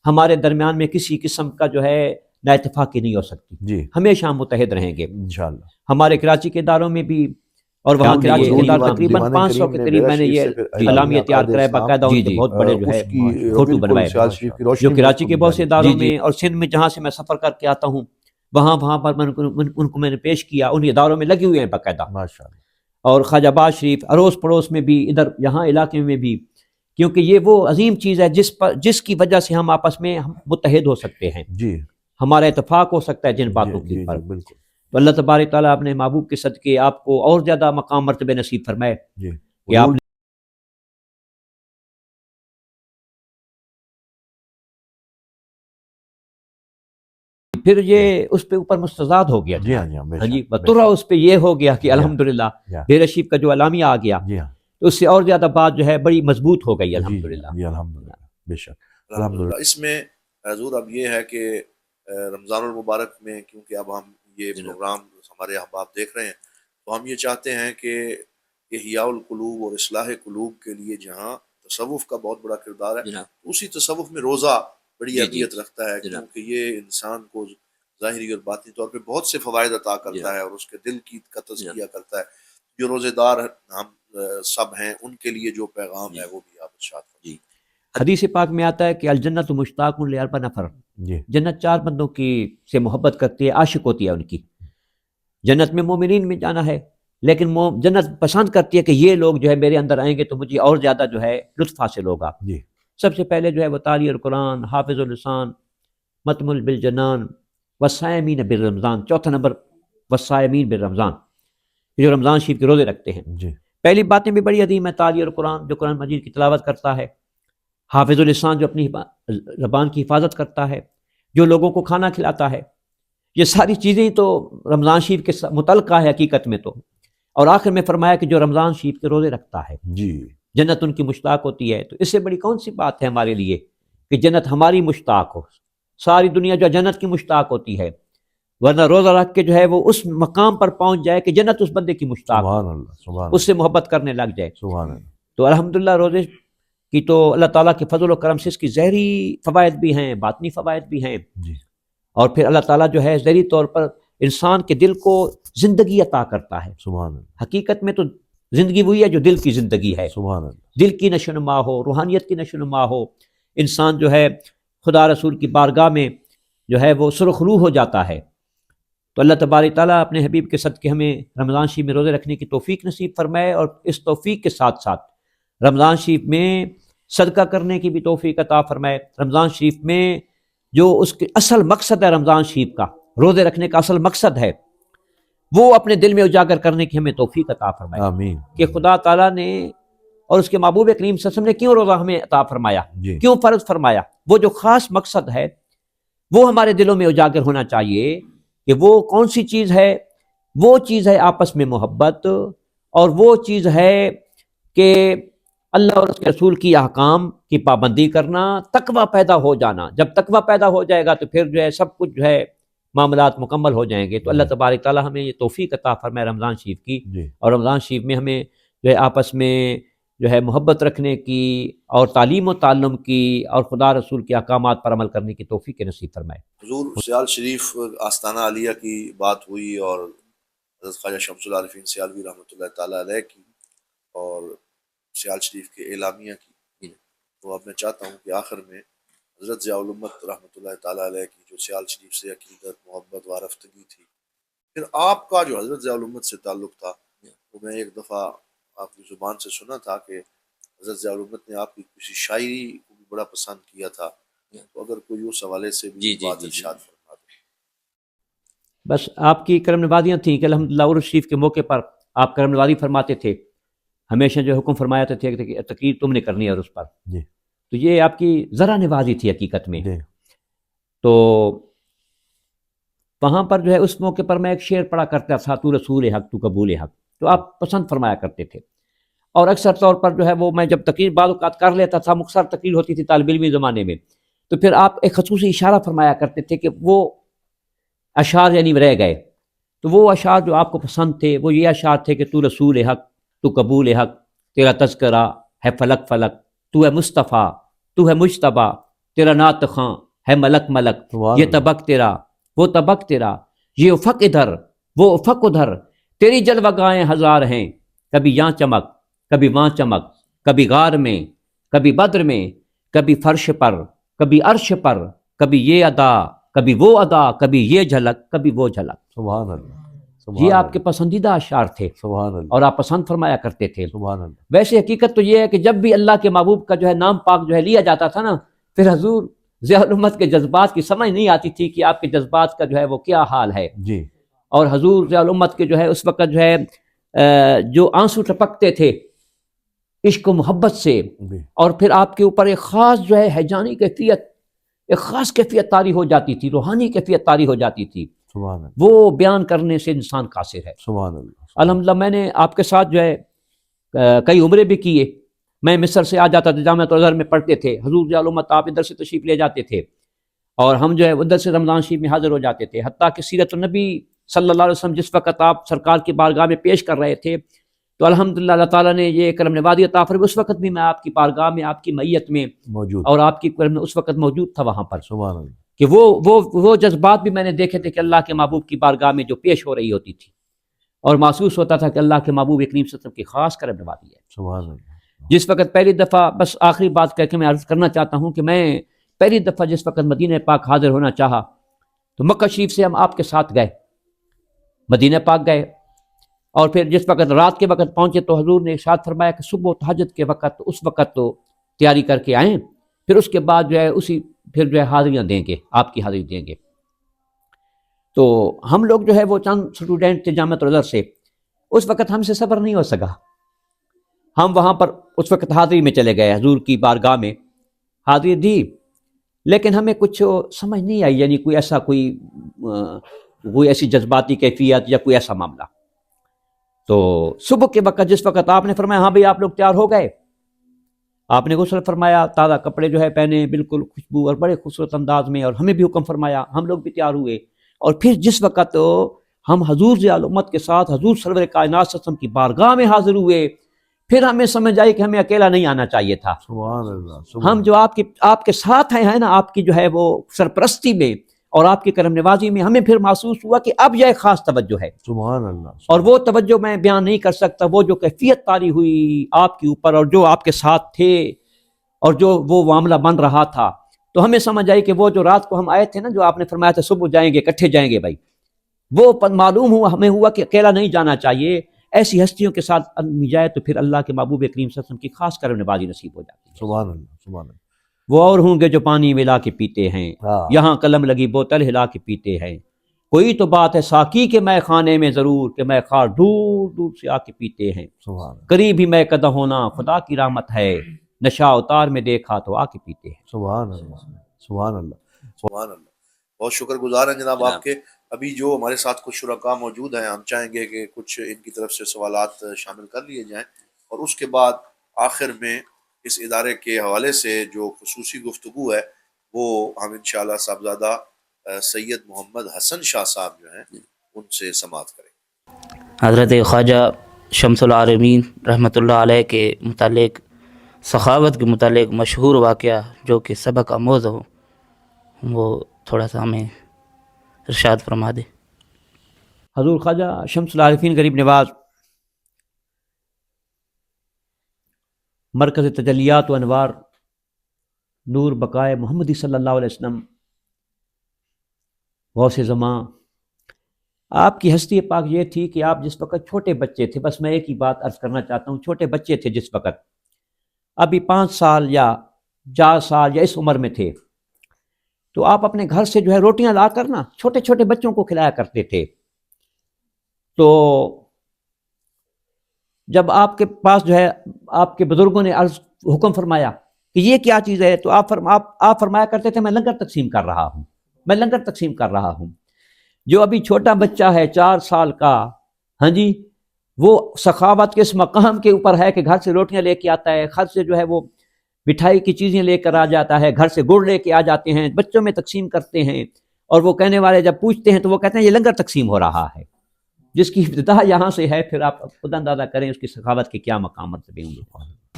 ہمارے درمیان میں کسی قسم کا جو ہے نا اتفاقی نہیں ہو سکتی. ہمیشہ ہم متحد رہیں گے انشاءاللہ. ہمارے کراچی کے اداروں میں بھی اور وہاں کراچی کے اداروں تقریباً 500 کے قریب میں نے یہ اعلامیہ تیار کرایا، باقاعدہ ان کے بہت بڑے جو ہے فوٹو بنوائے جو کراچی کے بہت سے اداروں میں اور سندھ میں جہاں سے میں سفر کر کے آتا ہوں وہاں پر ان کو میں نے پیش کیا. ان اداروں میں لگے ہوئے ہیں باقاعدہ. اور خواجہ آباد شریف اڑوس پڑوس میں بھی، ادھر یہاں علاقے میں بھی، کیونکہ یہ وہ عظیم چیز ہے جس کی وجہ سے ہم آپس میں متحد ہو سکتے ہیں، ہمارا اتفاق ہو سکتا ہے جن باتوں کے اوپر. تو اللہ تبارک تعالیٰ اپنے محبوب کے صدقے آپ کو اور زیادہ مقام مرتبہ نصیب فرمائے کہ آپ پھر یہ اس پہ اوپر مستضاد ہو گیا. بطورہ اس پہ یہ ہو گیا کہ الحمدللہ بھیرا شریف کا جو اعلامیہ آ گیا تو اس سے اور زیادہ بات جو ہے بڑی مضبوط ہو گئی الحمدللہ. بے شک الحمدللہ. اس میں حضور اب یہ ہے کہ رمضان المبارک میں کیونکہ اب ہم یہ پروگرام ہمارے احباب دیکھ رہے ہیں تو ہم یہ چاہتے ہیں کہ احیاء القلوب اور اصلاح قلوب کے لیے جہاں تصوف کا بہت بڑا کردار ہے اسی تصوف میں روزہ بڑی اہمیت رکھتا ہے کیونکہ یہ انسان کو ظاہری اور باطنی طور پہ بہت سے فوائد عطا کرتا ہے اور اس کے دل کی کا تزکیہ کرتا ہے. جو روزے دار ہم سب ہیں ان کے لیے جو پیغام ہے وہ بھی آپ ارشاد فرمائیں. حدیث پاک میں آتا ہے کہ الجنت مشتاق لاربع نفر، جنت 4 بندوں کی سے محبت کرتی ہے، عاشق ہوتی ہے ان کی. جنت میں مومنین میں جانا ہے لیکن جنت پسند کرتی ہے کہ یہ لوگ جو ہے میرے اندر آئیں گے تو مجھے اور زیادہ جو ہے لطف حاصل ہوگا. سب سے پہلے جو ہے وہ تالی القرآن، حافظ اللسان، متمل بالجنان، والصائمین بالرمضان. چوتھا نمبر والصائمین بالرمضان، جو رمضان شریف کے روزے رکھتے ہیں. پہلی باتیں بھی بڑی عظیم ہے، تالی القرآن جو قرآن مجید کی تلاوت کرتا ہے، حافظ اللسان جو اپنی زبان کی حفاظت کرتا ہے، جو لوگوں کو کھانا کھلاتا ہے. یہ ساری چیزیں تو رمضان شریف کے متعلقہ ہے حقیقت میں تو. اور آخر میں فرمایا کہ جو رمضان شریف کے روزے رکھتا ہے جنت ان کی مشتاق ہوتی ہے. تو اس سے بڑی کون سی بات ہے ہمارے لیے کہ جنت ہماری مشتاق ہو. ساری دنیا جو جنت کی مشتاق ہوتی ہے، ورنہ روزہ رکھ کے جو ہے وہ اس مقام پر پہنچ جائے کہ جنت اس بندے کی مشتاق ہو، اس سے محبت کرنے لگ جائے. تو الحمدللہ روزے کی تو اللہ تعالیٰ کے فضل و کرم سے اس کی ظاہری فوائد بھی ہیں، باطنی فوائد بھی ہیں. اور پھر اللہ تعالیٰ جو ہے ظاہری طور پر انسان کے دل کو زندگی عطا کرتا ہے. حقیقت میں تو زندگی وہی ہے جو دل کی زندگی ہے. دل کی نشو و نما ہو، روحانیت کی نشو و نما ہو، انسان جو ہے خدا رسول کی بارگاہ میں جو ہے وہ سرخ روح ہو جاتا ہے. تو اللہ تبارک تعالیٰ اپنے حبیب کے صدقے ہمیں رمضان شریف میں روزے رکھنے کی توفیق نصیب فرمائے اور اس توفیق کے ساتھ ساتھ رمضان شریف میں صدقہ کرنے کی بھی توفیق عطا فرمائے. رمضان شریف میں جو اس کے اصل مقصد ہے رمضان شریف کا، روزے رکھنے کا اصل مقصد ہے وہ اپنے دل میں اجاگر کرنے کی ہمیں توفیق عطا فرمائے آمین کہ خدا تعالیٰ نے اور اس کے محبوب کریم صلی اللہ علیہ وسلم نے کیوں روزہ ہمیں عطا فرمایا، جی کیوں فرض فرمایا، وہ جو خاص مقصد ہے وہ ہمارے دلوں میں اجاگر ہونا چاہیے کہ وہ کون سی چیز ہے۔ وہ چیز ہے آپس میں محبت، اور وہ چیز ہے کہ اللہ اور اس کے رسول کی احکام کی پابندی کرنا، تقوی پیدا ہو جانا۔ جب تقوی پیدا ہو جائے گا تو پھر جو ہے سب کچھ جو ہے معاملات مکمل ہو جائیں گے۔ تو اللہ تبارک تعالیٰ ہمیں یہ توفیق عطا فرمائے رمضان شریف کی، جی اور رمضان شریف میں ہمیں جو ہے آپس میں جو ہے محبت رکھنے کی اور تعلیم و تعلم کی اور خدا رسول کے احکامات پر عمل کرنے کی توفیق نصیب فرمائے۔ حضور سیال شریف آستانہ عالیہ کی بات ہوئی اور حضرت خواجہ شمس العارفین سیالوی رحمۃ اللہ تعالیٰ علیہ کی اور سیال شریف کے اعلامیہ کی، تو اب میں چاہتا ہوں کہ آخر میں حضرت ضیاء الامت رحمۃ اللہ تعالیٰ علیہ کی جو سیال شریف سے عقیدت، محبت، وارفتگی تھی، پھر آپ کا جو حضرت ضیاء الامت سے تعلق تھا، وہ میں ایک دفعہ آپ کی زبان سے سنا تھا کہ حضرت ضیاء الامت نے آپ کی کسی شاعری کو بھی بڑا پسند کیا تھا، تو اگر کوئی اس حوالے سے بھی بات ارشاد فرما دیں۔ بس آپ کی کرم نوازیاں تھیں کہ الحمدللہ عرس شریف کے موقع پر آپ کرم نوازی فرماتے تھے، ہمیشہ جو حکم فرمایا تھے کہ تقریر تم نے کرنی ہے عرس پر، جی تو یہ آپ کی ذرا نوازی تھی حقیقت میں۔ جی تو وہاں پر جو ہے اس موقع پر میں ایک شعر پڑھا کرتا تھا، تو رسول حق تو قبول حق، تو آپ پسند فرمایا کرتے تھے، اور اکثر طور پر جو ہے وہ میں جب تقریر بعض اوقات کر لیتا تھا، مختصر تقریر ہوتی تھی طالب علمی زمانے میں، تو پھر آپ ایک خصوصی اشارہ فرمایا کرتے تھے کہ وہ اشعار یعنی رہ گئے، تو وہ اشعار جو آپ کو پسند تھے وہ یہ اشعار تھے کہ تو رسول حق تو قبول حق، تیرا تذکرہ ہے فلک فلک، تو ہے مصطفیٰ تو ہے مجتبیٰ، تیرا نعت خواں ہے ملک ملک، سبحان یہ اللہ۔ طبق تیرا وہ طبق تیرا، یہ افق ادھر وہ افق ادھر، تیری جلوہ گاہیں ہزار ہیں، کبھی یہاں چمک کبھی وہاں چمک، کبھی غار میں کبھی بدر میں، کبھی فرش پر کبھی عرش پر، کبھی یہ ادا کبھی وہ ادا، کبھی یہ جھلک کبھی وہ جھلک۔ سبحان اللہ سبحان یہ آپ کے اللہ پسندیدہ اشعار تھے سبحان اللہ اور آپ پسند فرمایا کرتے تھے۔ سبحان اللہ۔ ویسے حقیقت تو یہ ہے کہ جب بھی اللہ کے محبوب کا جو ہے نام پاک جو ہے لیا جاتا تھا نا، پھر حضور ضیاء الامت کے جذبات کی سمجھ نہیں آتی تھی کہ آپ کے جذبات کا جو ہے وہ کیا حال ہے، جی اور حضور ضیاء الامت کے جو ہے اس وقت جو ہے جو آنسو ٹپکتے تھے عشق و محبت سے، جی اور پھر آپ کے اوپر ایک خاص جو ہے ہیجانی کیفیت، ایک خاص کیفیت طاری ہو جاتی تھی، روحانی کیفیت طاری ہو جاتی تھی، سبحان اللہ وہ بیان کرنے سے انسان قاصر ہے۔ سبحان اللہ۔ الحمدللہ میں نے آپ کے ساتھ جو ہے کئی عمرے بھی کیے، میں مصر سے آ جاتا تھا، جامعۃ الازہر میں پڑھتے تھے، حضور ضیاء الامت آپ ادھر سے تشریف لے جاتے تھے اور ہم جو ہے ادھر سے رمضان شریف میں حاضر ہو جاتے تھے، حتیٰ کہ سیرت النبی صلی اللہ علیہ وسلم جس وقت آپ سرکار کی بارگاہ میں پیش کر رہے تھے، تو الحمدللہ اللہ تعالیٰ نے یہ کرم نوازی عطا فرمائی، اس وقت بھی میں آپ کی بارگاہ میں آپ کی معیت میں موجود اور آپ کی کرم میں اس وقت موجود تھا وہاں پر، سبحان اللہ کہ وہ جذبات بھی میں نے دیکھے تھے کہ اللہ کے محبوب کی بارگاہ میں جو پیش ہو رہی ہوتی تھی، اور محسوس ہوتا تھا کہ اللہ کے محبوب کریم صلی اللہ علیہ وسلم کی خاص کرم نوازی ہے۔ سبحان اللہ جس وقت پہلی دفعہ، بس آخری بات کر کے میں عرض کرنا چاہتا ہوں کہ میں پہلی دفعہ جس وقت مدینہ پاک حاضر ہونا چاہا تو مکہ شریف سے ہم آپ کے ساتھ گئے، مدینہ پاک گئے، اور پھر جس وقت رات کے وقت پہنچے تو حضور نے ارشاد فرمایا کہ صبح و تہجد کے وقت اس وقت تو تیاری کر کے آئیں، پھر اس کے بعد جو ہے پھر جو ہے حاضریاں دیں گے، آپ کی حاضری دیں گے۔ تو ہم لوگ جو ہے وہ چند اسٹوڈنٹ تھے جامعۃ الازہر سے، اس وقت ہم سے صبر نہیں ہو سکا، ہم وہاں پر اس وقت حاضری میں چلے گئے، حضور کی بارگاہ میں حاضری دی، لیکن ہمیں کچھ سمجھ نہیں آئی، یعنی کوئی ایسی جذباتی کیفیت یا کوئی ایسا معاملہ۔ تو صبح کے وقت جس وقت آپ نے فرمایا ہاں بھئی آپ لوگ تیار ہو گئے، آپ نے غسل فرمایا، تازہ کپڑے جو ہے پہنے، بالکل خوشبو اور بڑے خوبصورت انداز میں، اور ہمیں بھی حکم فرمایا، ہم لوگ بھی تیار ہوئے، اور پھر جس وقت ہم حضور ضیاء الامت کے ساتھ حضور سرور کائنات صلی اللہ علیہ وسلم کی بارگاہ میں حاضر ہوئے، پھر ہمیں سمجھ آئی کہ ہمیں اکیلا نہیں آنا چاہیے تھا، سبحان اللہ ہم جو آپ کے ساتھ ہیں نا، آپ کی جو ہے وہ سرپرستی میں اور آپ کی کرم نوازی میں، ہمیں پھر محسوس ہوا کہ اب یہ خاص توجہ ہے، سبحان اللہ اور وہ توجہ میں بیان نہیں کر سکتا، وہ جو کیفیت طاری ہوئی آپ کے اوپر اور جو آپ کے ساتھ تھے اور جو وہ معاملہ بن رہا تھا، تو ہمیں سمجھ آئی کہ وہ جو رات کو ہم آئے تھے نا، جو آپ نے فرمایا تھا صبح جائیں گے، اکٹھے جائیں گے بھائی، وہ معلوم ہوا ہمیں ہوا کہ اکیلا نہیں جانا چاہیے، ایسی ہستیوں کے ساتھ آدمی جائے تو پھر اللہ کے محبوب کریم صلی اللہ علیہ وسلم کی خاص کرم نوازی نصیب ہو جاتی ہے۔ سبحان اللہ سبحان اللہ وہ اور ہوں گے جو پانی ملا کے پیتے ہیں، ہاں یہاں قلم لگی بوتل ہلا کے پیتے ہیں، کوئی تو بات ہے ساقی کے میں خانے میں ضرور کہ میں خار دور دور سے آ کے پیتے ہیں، سبحان اللہ قریب ہی میں قدح ہونا خدا کی رحمت ہے، نشا اتار میں دیکھا تو آ کے پیتے ہیں۔ سبحان اللہ سبحان اللہ سبحان اللہ، بہت شکر گزار ہیں جناب آپ کے۔ ابھی جو ہمارے ساتھ کچھ شرکاء موجود ہیں، ہم چاہیں گے کہ کچھ ان کی طرف سے سوالات شامل کر لیے جائیں، اور اس کے بعد آخر میں اس ادارے کے حوالے سے جو خصوصی گفتگو ہے وہ ہم انشاءاللہ صاحبزادہ سید محمد حسن شاہ صاحب جو ہیں ان سے سماعت کریں۔ حضرت خواجہ شمس العارمین رحمۃ اللہ علیہ کے متعلق، سخاوت کے متعلق مشہور واقعہ جو کہ سبق آموز ہو، وہ تھوڑا سا ہمیں ارشاد فرما دے۔ حضور خواجہ شمس العارفین غریب نواز مرکز تجلیات و انوار نور بقائے محمدی صلی اللہ علیہ وسلم غوث زمان، آپ کی ہستی پاک یہ تھی کہ آپ جس وقت چھوٹے بچے تھے، بس میں ایک ہی بات عرض کرنا چاہتا ہوں، چھوٹے بچے تھے جس وقت، ابھی 5 سال یا 4 سال یا اس عمر میں تھے، تو آپ اپنے گھر سے جو ہے روٹیاں لا کر نا چھوٹے چھوٹے بچوں کو کھلایا کرتے تھے۔ تو جب آپ کے پاس جو ہے آپ کے بزرگوں نے حکم فرمایا کہ یہ کیا چیز ہے، تو آپ فرمایا کرتے تھے میں لنگر تقسیم کر رہا ہوں، میں لنگر تقسیم کر رہا ہوں۔ جو ابھی چھوٹا بچہ ہے 4 سال کا، ہاں جی، وہ سخاوت کے اس مقام کے اوپر ہے کہ گھر سے روٹیاں لے کے آتا ہے، گھر سے جو ہے وہ مٹھائی کی چیزیں لے کر آ جاتا ہے، گھر سے گڑ لے کے آ جاتے ہیں، بچوں میں تقسیم کرتے ہیں، اور وہ کہنے والے جب پوچھتے ہیں تو وہ کہتے ہیں یہ لنگر تقسیم ہو رہا ہے، جس کی ابتدا یہاں سے ہے، پھر آپ خود اندازہ کریں اس کی سخاوت کے کیا مقام مرتبے ہوں گے۔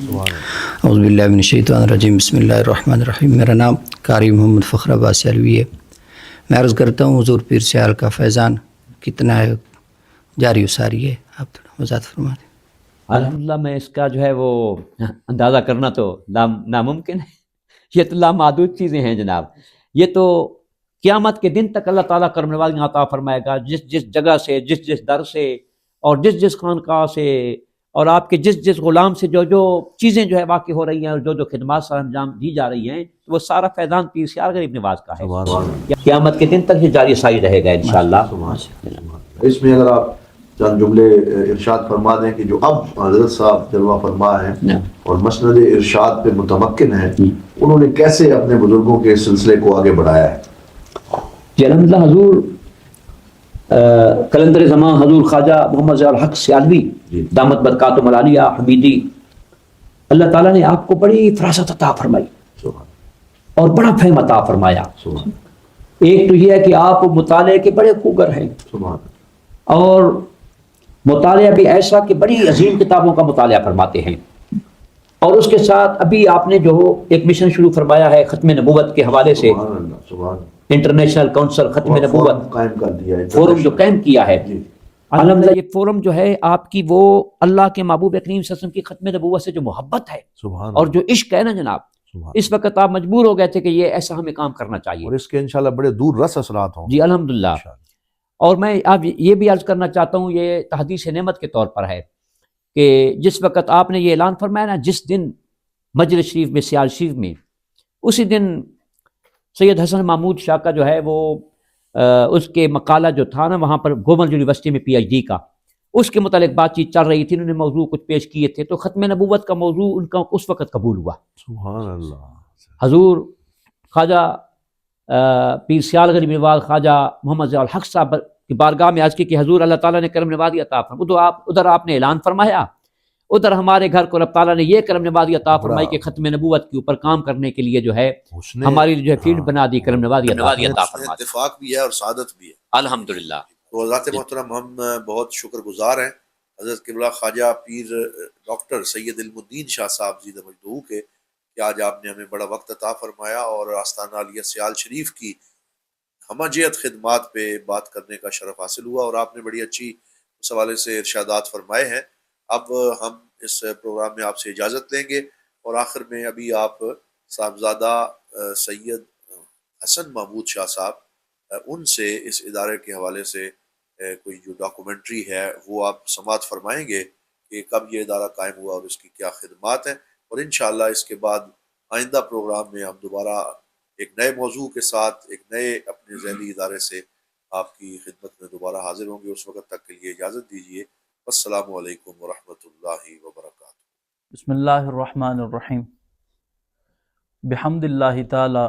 سبحان اللہ اعوذ باللہ من الشیطان الرجیم، بسم اللہ الرحمن الرحیم۔ میرا نام قاری محمد فخر عباس علوی ہے۔ میں عرض کرتا ہوں حضور پیر سیال کا فیضان کتنا ہے، جاری و ساری ہے، آپ تھوڑا وضاحت فرما دیں۔ الحمدللہ میں اس کا جو ہے وہ اندازہ کرنا تو ناممکن ہے، یہ تو لامحدود چیزیں ہیں جناب، یہ تو قیامت کے دن تک اللہ تعالیٰ کرم نوازی عطا فرمائے گا، جس جس جگہ سے، جس جس در سے، اور جس جس خانقاہ سے، اور آپ کے جس جس غلام سے جو جو چیزیں جو ہے واقع ہو رہی ہیں اور جو جو خدمات سر انجام دی جا رہی ہیں، وہ سارا فیضان پیر سیال غریب نواز کا ہے، سبحان اللہ قیامت کے دن تک یہ جاری ساری رہے گا انشاءاللہ۔ اس میں اگر آپ چند جملے ارشاد فرما دیں کہ جو اب حضرت صاحب جلوہ فرما ہیں اور مسند ارشاد پہ متمکن ہیں، انہوں نے کیسے اپنے بزرگوں کے سلسلے کو آگے بڑھایا ہے؟ جی الحمدللہ، حضور کلندر زمان حضور خواجہ محمد ضیاء الحق سیالوی دامت برکاتہم العالیہ حمیدی، اللہ تعالیٰ نے آپ کو بڑی فراست عطا فرمائی اور بڑا فہم عطا فرمایا۔ ایک تو یہ ہے کہ آپ مطالعے کے بڑے خوگر ہیں، اور مطالعہ بھی ایسا کہ بڑی عظیم کتابوں کا مطالعہ فرماتے ہیں، اور اس کے ساتھ ابھی آپ نے جو ایک مشن شروع فرمایا ہے ختم نبوت کے حوالے سے، انٹرنیشنل کونسل ختم نبوت قائم کر دیا ہے، فورم جو قائم کیا ہے، الحمدللہ یہ فورم جو ہے آپ کی وہ اللہ کے محبوب کریم صلی اللہ علیہ وسلم کی ختم نبوت سے جو محبت ہے سبحان اور جو عشق ہے نا جناب، سبحان اس وقت آپ مجبور ہو گئے تھے کہ یہ ایسا ہمیں کام کرنا چاہیے، اور اس کے انشاءاللہ بڑے دور رس اثرات ہوں جی الحمدللہ۔ اور میں اب یہ بھی عرض کرنا چاہتا ہوں، یہ تحدیث نعمت کے طور پر ہے کہ جس وقت آپ نے یہ اعلان فرمایا نا، جس دن مجلس شریف میں سیال شریف میں، اسی دن سید حسن محمود شاہ کا جو ہے وہ اس کے مقالہ جو تھا نا وہاں پر گومل یونیورسٹی میں PhD کا، اس کے متعلق بات چیت چل رہی تھی، انہوں نے موضوع کچھ پیش کیے تھے، تو ختم نبوت کا موضوع ان کا اس وقت قبول ہوا۔ سبحان اللہ حضور خواجہ پیر سیال غریب نواز خواجہ محمد ضیاء الحق صاحب کی بارگاہ میں عرض کی کہ حضور اللہ تعالیٰ نے کرم نوازی عطا فرمائی، ادھر آپ نے اعلان فرمایا، ادھر ہمارے گھر کو اللہ تعالیٰ نے یہ کرم نوازی عطا فرمائی کہ ختم نبوت کے اوپر کام کرنے کے لیے جو ہے ہماری جو ہے فیلڈ بنا دی، کرم نوازی عطا فرمائی۔ اتفاق بھی ہے اور سعادت بھی ہے الحمدللہ۔ تو حضرات محترم، ہم بہت شکر گزار ہیں حضرت قبلہ خواجہ پیر ڈاکٹر سید علم الدین شاہ صاحب زیدہ مجدہو کے، کہ آج آپ نے ہمیں بڑا وقت عطا فرمایا اور آستانہ علیہ سیال شریف کی ہمہ جہت خدمات پہ بات کرنے کا شرف حاصل ہوا، اور آپ نے بڑی اچھی اس حوالے سے ارشادات فرمائے ہیں۔ اب ہم اس پروگرام میں آپ سے اجازت لیں گے، اور آخر میں ابھی آپ صاحبزادہ سید حسن محمود شاہ صاحب ان سے اس ادارے کے حوالے سے کوئی جو ڈاکومنٹری ہے وہ آپ سماعت فرمائیں گے کہ کب یہ ادارہ قائم ہوا اور اس کی کیا خدمات ہیں، اور انشاءاللہ اس کے بعد آئندہ پروگرام میں ہم دوبارہ ایک نئے موضوع کے ساتھ ایک نئے اپنے ذیلی ادارے سے آپ کی خدمت میں دوبارہ حاضر ہوں گے. اس وقت تک کے لیے اجازت دیجیے. السلام علیکم ورحمۃ اللہ وبرکاتہ. بسم اللہ الرحمن الرحیم. بحمد اللہ تعالی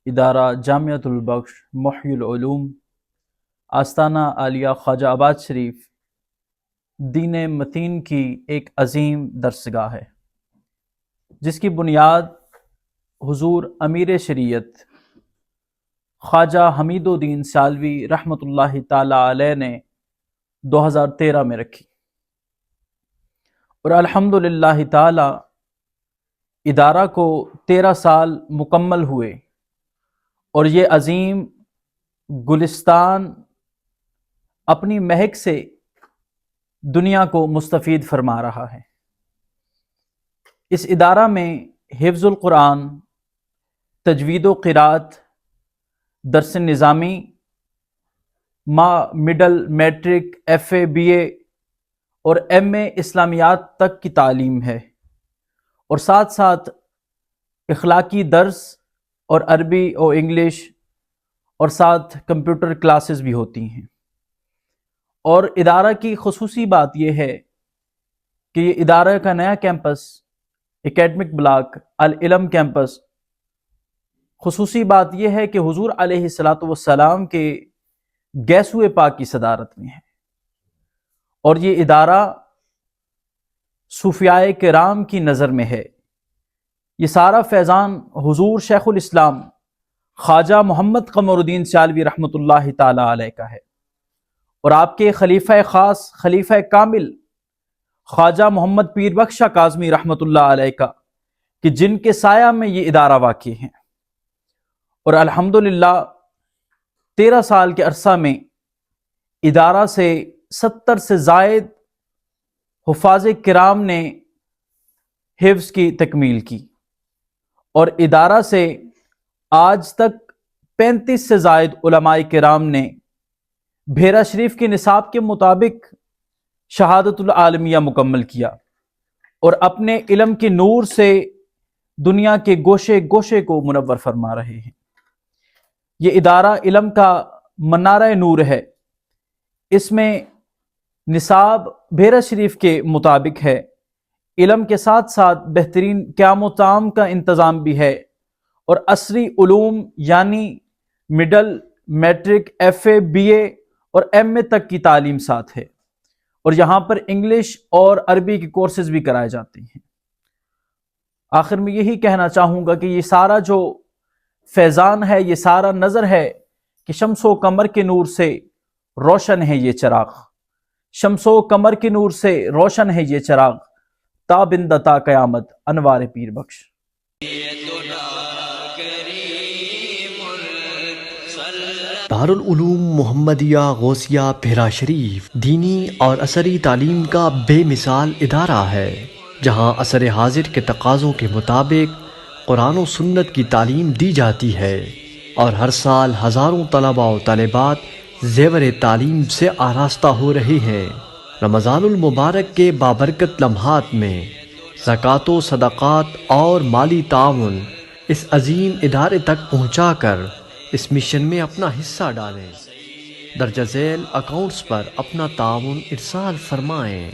ادارہ جامعۃ البخش محی العلوم آستانہ عالیہ خواجہ آباد شریف دین متین کی ایک عظیم درسگاہ ہے، جس کی بنیاد حضور امیر شریعت خواجہ حمید الدین سالوی رحمۃ اللہ تعالی علیہ نے 2013 میں رکھی، اور الحمدللہ تعالی ادارہ کو 13 سال مکمل ہوئے، اور یہ عظیم گلستان اپنی مہک سے دنیا کو مستفید فرما رہا ہے. اس ادارہ میں حفظ القرآن، تجوید و قرات، درس نظامی، مڈل، میٹرک، FA، BA اور MA اسلامیات تک کی تعلیم ہے، اور ساتھ ساتھ اخلاقی درس اور عربی اور انگلش اور ساتھ کمپیوٹر کلاسز بھی ہوتی ہیں. اور ادارہ کی خصوصی بات یہ ہے کہ یہ ادارہ کا نیا کیمپس اکیڈمک بلاک العلم کیمپس، خصوصی بات یہ ہے کہ حضور علیہ السلام کے گیسوئے پاک کی صدارت میں ہے، اور یہ ادارہ صوفیاء کرام کی نظر میں ہے. یہ سارا فیضان حضور شیخ الاسلام خواجہ محمد قمر الدین سالوی رحمۃ اللہ تعالی علیہ کا ہے، اور آپ کے خلیفہ خاص، خلیفہ کامل خواجہ محمد پیر بخش شاہ کاظمی رحمۃ اللہ علیہ کا، کہ جن کے سایہ میں یہ ادارہ واقع ہے. اور الحمدللہ 13 سال کے عرصہ میں ادارہ سے 70 سے زائد حفاظ کرام نے حفظ کی تکمیل کی، اور ادارہ سے آج تک 35 سے زائد علماء کرام نے بھیرا شریف کے نصاب کے مطابق شہادت العالمیہ مکمل کیا، اور اپنے علم کے نور سے دنیا کے گوشے گوشے کو منور فرما رہے ہیں. یہ ادارہ علم کا منارہ نور ہے. اس میں نصاب بھیرا شریف کے مطابق ہے، علم کے ساتھ ساتھ بہترین قیام و طعام کا انتظام بھی ہے، اور عصری علوم یعنی مڈل، میٹرک، FA، BA اور MA تک کی تعلیم ساتھ ہے، اور یہاں پر انگلش اور عربی کے کورسز بھی کرائے جاتے ہیں. آخر میں یہی کہنا چاہوں گا کہ یہ سارا جو فیضان ہے، یہ سارا نظر ہے کہ شمس و قمر کے نور سے روشن ہے یہ چراغ، شمس و قمر کے نور سے روشن ہے یہ چراغ، تابندہ تا قیامت انوار پیر بخش. دارالعلوم محمدیہ غوثیہ بھیرا شریف دینی اور عصری تعلیم کا بے مثال ادارہ ہے، جہاں عصر حاضر کے تقاضوں کے مطابق قرآن و سنت کی تعلیم دی جاتی ہے، اور ہر سال ہزاروں طلباء و طالبات زیور تعلیم سے آراستہ ہو رہے ہیں. رمضان المبارک کے بابرکت لمحات میں زکوٰۃ و صدقات اور مالی تعاون اس عظیم ادارے تک پہنچا کر اس مشن میں اپنا حصہ ڈالیں. درجہ ذیل اکاؤنٹس پر اپنا تعاون ارسال فرمائیں.